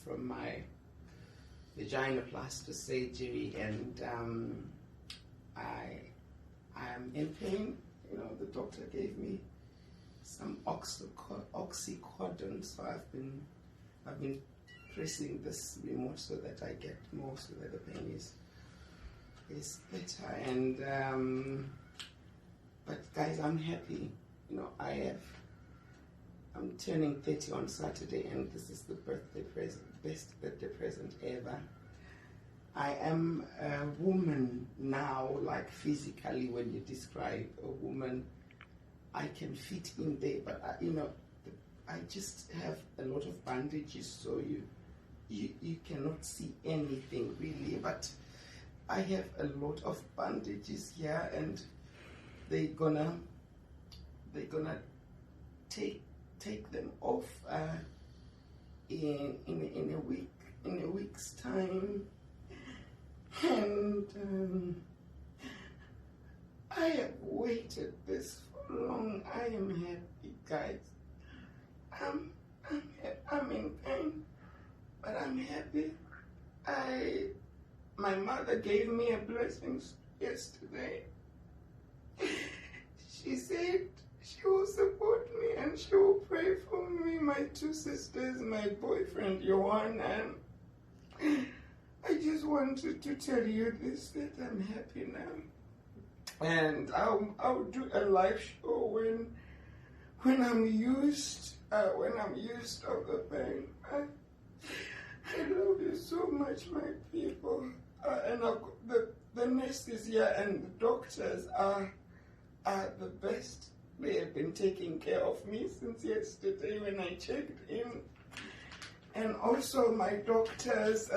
from my vaginoplasty surgery, and I am in pain. You know, the doctor gave me some oxycodone, so I've been pressing this remote so that I get more, so that the pain is better. And but guys, I'm happy. You know, I'm turning 30 on Saturday, and this is the best birthday present ever. I am a woman now, like physically. When you describe a woman, I can fit in there, but you know, I just have a lot of bandages, so you cannot see anything really. But I have a lot of bandages here, and they're gonna take them off in a week's time. And I have waited this for long. I am happy, guys. I'm in pain, but I'm happy. My mother gave me a blessing yesterday. She said she will support me and she will pray for me, my two sisters, my boyfriend Johan, and I just wanted to tell you this, that I'm happy now. And I'll do a live show when I'm used of the pain. I love you so much, my people. And the nurses here and the doctors are the best. They have been taking care of me since yesterday when I checked in. And also my doctors,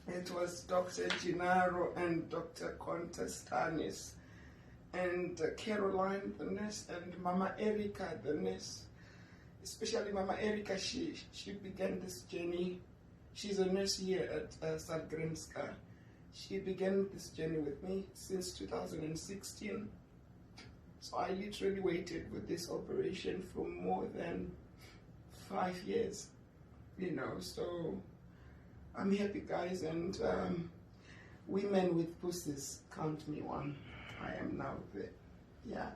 it was Dr. Gennaro and Dr. Contestanis, and Caroline, the nurse, and Mama Erica, the nurse. Especially Mama Erica, she began this journey. She's a nurse here at Zagrenska. She began this journey with me since 2016. So I literally waited with this operation for more than 5 years, you know. So I'm happy, guys, and women with pussies, count me one. I am now there. Yeah.